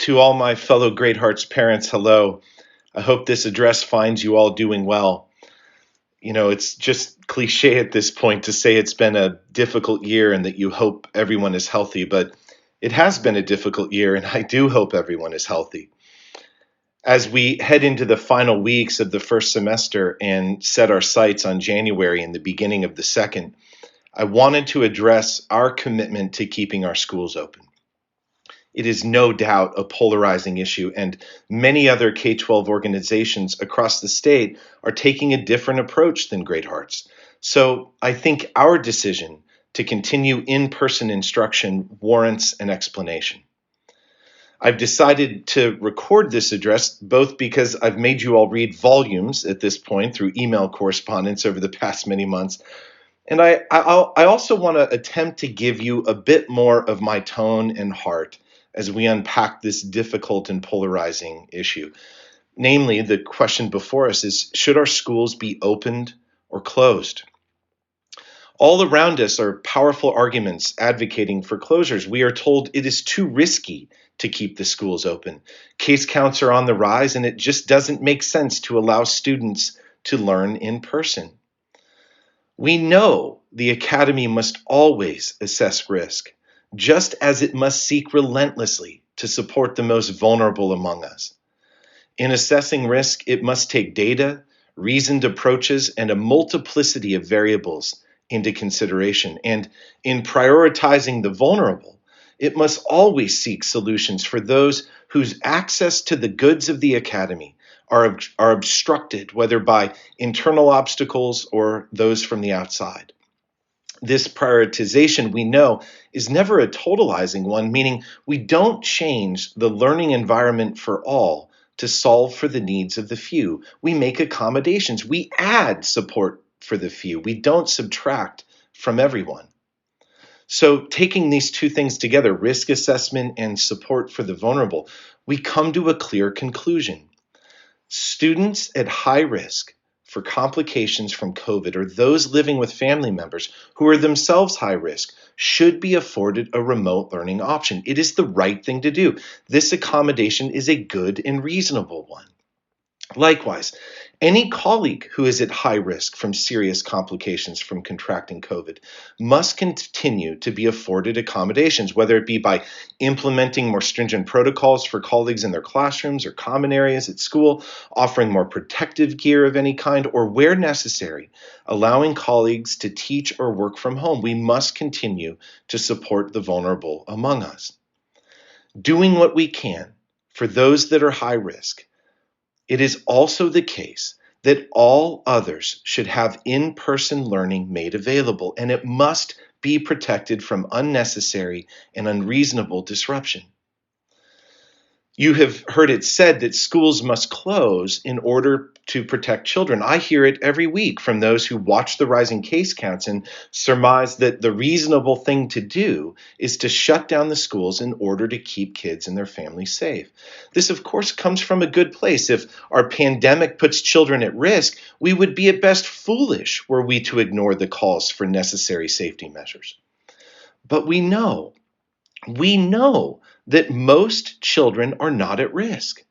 To all my fellow Great Hearts parents, hello. I hope this address finds you all doing well. It's just cliche at this point to say it's been a difficult year and that you hope everyone is healthy, but it has been a difficult year, and I do hope everyone is healthy. As we head into the final weeks of the first semester and set our sights on January and the beginning of the second, I wanted to address our commitment to keeping our schools open. It is no doubt a polarizing issue, and many other K 12 organizations across the state are taking a different approach than Great Hearts. So I think our decision to continue in person instruction warrants an explanation. I've decided to record this address both because I've made you all read volumes at this point through email correspondence over the past many months, and I also want to attempt to give you a bit more of my tone and heart as we unpack this difficult and polarizing issue. Namely, the question before us is, should our schools be opened or closed? All around us are powerful arguments advocating for closures. We are told it is too risky to keep the schools open. Case counts are on the rise, and it just doesn't make sense to allow students to learn in person. We know the academy must always assess risk, just as it must seek relentlessly to support the most vulnerable among us. In assessing risk, it must take data, reasoned approaches, and a multiplicity of variables into consideration. And in prioritizing the vulnerable, it must always seek solutions for those whose access to the goods of the academy are obstructed, whether by internal obstacles or those from the outside. This prioritization, we know, is never a totalizing one, meaning we don't change the learning environment for all to solve for the needs of the few. We make accommodations. We add support for the few. We don't subtract from everyone. So taking these two things together, risk assessment and support for the vulnerable, we come to a clear conclusion. Students at high risk for complications from COVID or those living with family members who are themselves high risk should be afforded a remote learning option. It is the right thing to do. This accommodation is a good and reasonable one. Likewise, any colleague who is at high risk from serious complications from contracting COVID must continue to be afforded accommodations, whether it be by implementing more stringent protocols for colleagues in their classrooms or common areas at school, offering more protective gear of any kind, or where necessary, allowing colleagues to teach or work from home. We must continue to support the vulnerable among us. Doing what we can for those that are high risk, it is also the case that all others should have in-person learning made available, and it must be protected from unnecessary and unreasonable disruption. You have heard it said that schools must close in order to protect children. I hear it every week from those who watch the rising case counts and surmise that the reasonable thing to do is to shut down the schools in order to keep kids and their families safe. This, of course, comes from a good place. If our pandemic puts children at risk, we would be at best foolish were we to ignore the calls for necessary safety measures. But we know that most children are not at risk.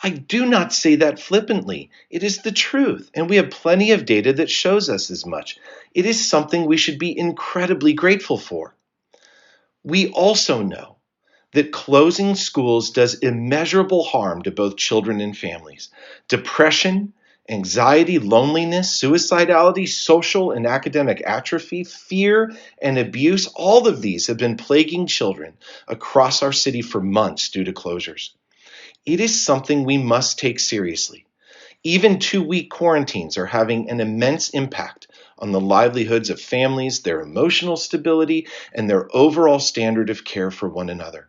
I do not say that flippantly. It is the truth, and we have plenty of data that shows us as much. It is something we should be incredibly grateful for. We also know that closing schools does immeasurable harm to both children and families. Depression, anxiety, loneliness, suicidality, social and academic atrophy, fear, and abuse, all of these have been plaguing children across our city for months due to closures. It is something we must take seriously. Even 2-week quarantines are having an immense impact on the livelihoods of families, their emotional stability, and their overall standard of care for one another.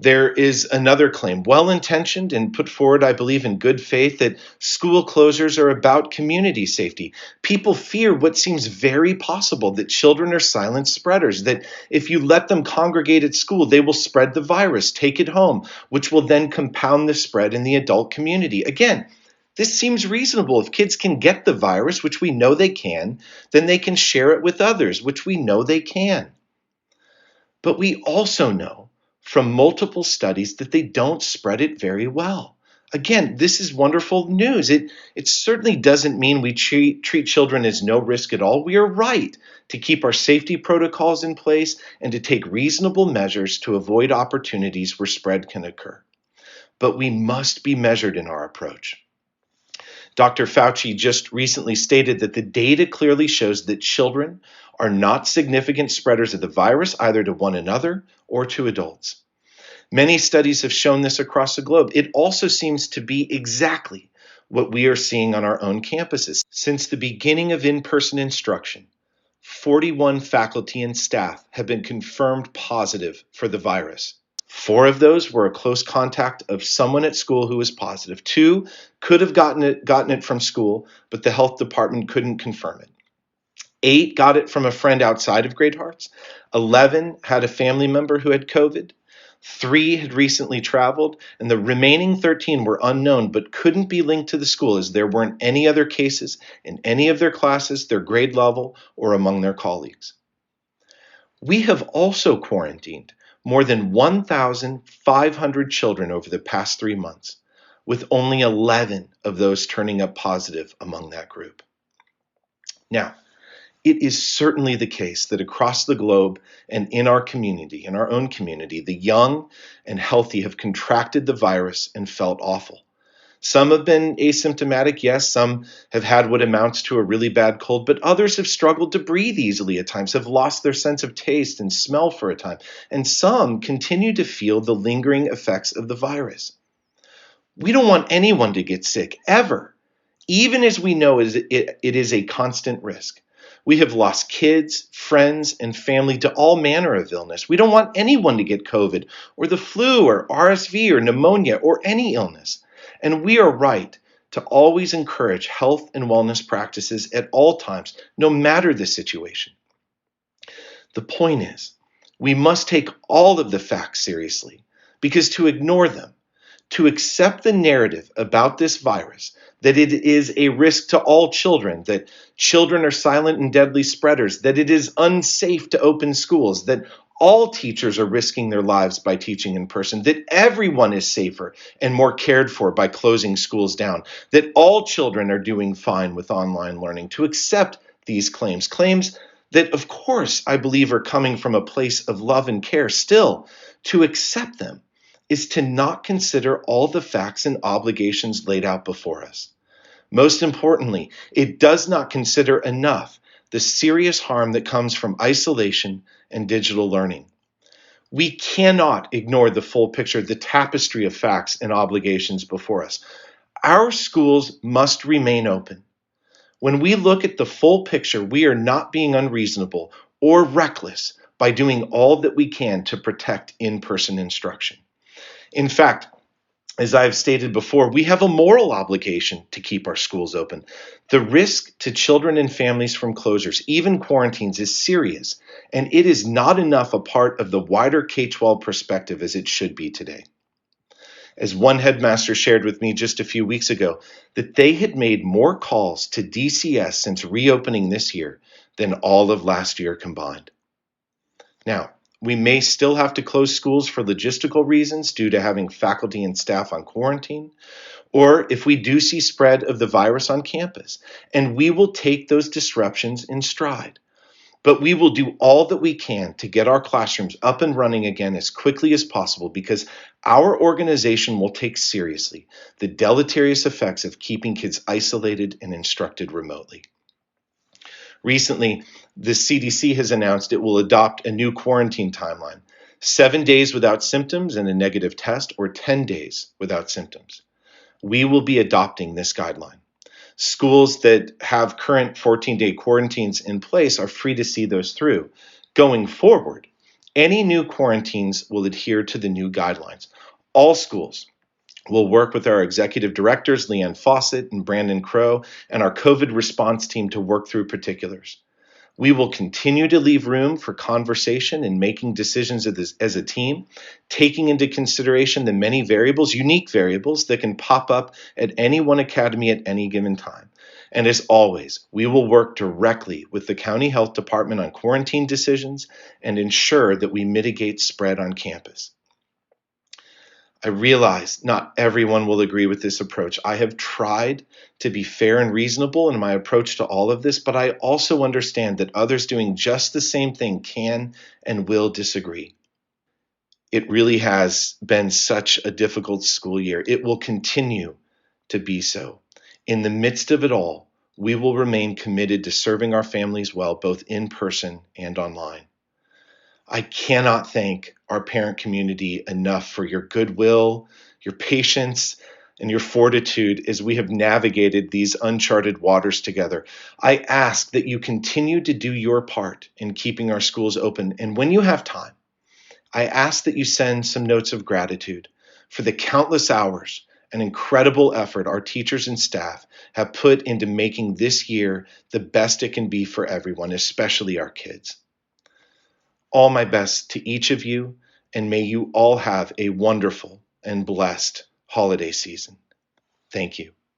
There is another claim, well-intentioned and put forward, I believe, in good faith, that school closures are about community safety. People fear what seems very possible, that children are silent spreaders, that if you let them congregate at school, they will spread the virus, take it home, which will then compound the spread in the adult community. Again, this seems reasonable. If kids can get the virus, which we know they can, then they can share it with others, which we know they can. But we also know from multiple studies that they don't spread it very well. Again, this is wonderful news. It certainly doesn't mean we treat children as no risk at all. We are right to keep our safety protocols in place and to take reasonable measures to avoid opportunities where spread can occur. But we must be measured in our approach. Dr. Fauci just recently stated that the data clearly shows that children are not significant spreaders of the virus, either to one another or to adults. Many studies have shown this across the globe. It also seems to be exactly what we are seeing on our own campuses. Since the beginning of in-person instruction, 41 faculty and staff have been confirmed positive for the virus. 4 of those were a close contact of someone at school who was positive. 2 could have gotten it from school, but the health department couldn't confirm it. 8 got it from a friend outside of Great Hearts. 11 had a family member who had COVID. 3 had recently traveled, and the remaining 13 were unknown but couldn't be linked to the school as there weren't any other cases in any of their classes, their grade level, or among their colleagues. We have also quarantined more than 1,500 children over the past 3 months, with only 11 of those turning up positive among that group. Now, it is certainly the case that across the globe and in our community, in our own community, the young and healthy have contracted the virus and felt awful. Some have been asymptomatic, yes, some have had what amounts to a really bad cold, but others have struggled to breathe easily at times, have lost their sense of taste and smell for a time, and some continue to feel the lingering effects of the virus. We don't want anyone to get sick, ever, even as we know it is a constant risk. We have lost kids, friends, and family to all manner of illness. We don't want anyone to get COVID or the flu or RSV or pneumonia or any illness. And we are right to always encourage health and wellness practices at all times, no matter the situation. The point is, we must take all of the facts seriously, because to ignore them, to accept the narrative about this virus, that it is a risk to all children, that children are silent and deadly spreaders, that it is unsafe to open schools, that all teachers are risking their lives by teaching in person, that everyone is safer and more cared for by closing schools down, that all children are doing fine with online learning, to accept these claims that, of course, I believe are coming from a place of love and care. Still, to accept them is to not consider all the facts and obligations laid out before us. Most importantly, it does not consider enough the serious harm that comes from isolation and digital learning. We cannot ignore the full picture, the tapestry of facts and obligations before us. Our schools must remain open. When we look at the full picture, we are not being unreasonable or reckless by doing all that we can to protect in-person instruction. In fact, as I've stated before, we have a moral obligation to keep our schools open. The risk to children and families from closures, even quarantines, is serious, and it is not enough a part of the wider K-12 perspective as it should be today. As one headmaster shared with me just a few weeks ago, that they had made more calls to DCS since reopening this year than all of last year combined. Now, we may still have to close schools for logistical reasons due to having faculty and staff on quarantine, or if we do see spread of the virus on campus, and we will take those disruptions in stride. But we will do all that we can to get our classrooms up and running again as quickly as possible, because our organization will take seriously the deleterious effects of keeping kids isolated and instructed remotely. Recently, the CDC has announced it will adopt a new quarantine timeline: 7 days without symptoms and a negative test, or 10 days without symptoms. We will be adopting this guideline. Schools that have current 14-day quarantines in place are free to see those through. Going forward, any new quarantines will adhere to the new guidelines. All schools will work with our executive directors, Leanne Fawcett and Brandon Crow, and our COVID response team to work through particulars. We will continue to leave room for conversation and making decisions as a team, taking into consideration the many variables, unique variables, that can pop up at any one academy at any given time. And as always, we will work directly with the county health department on quarantine decisions and ensure that we mitigate spread on campus. I realize not everyone will agree with this approach. I have tried to be fair and reasonable in my approach to all of this, but I also understand that others doing just the same thing can and will disagree. It really has been such a difficult school year. It will continue to be so. In the midst of it all, we will remain committed to serving our families well, both in person and online. I cannot thank our parent community enough for your goodwill, your patience, and your fortitude as we have navigated these uncharted waters together. I ask that you continue to do your part in keeping our schools open. And when you have time, I ask that you send some notes of gratitude for the countless hours and incredible effort our teachers and staff have put into making this year the best it can be for everyone, especially our kids. All my best to each of you, and may you all have a wonderful and blessed holiday season. Thank you.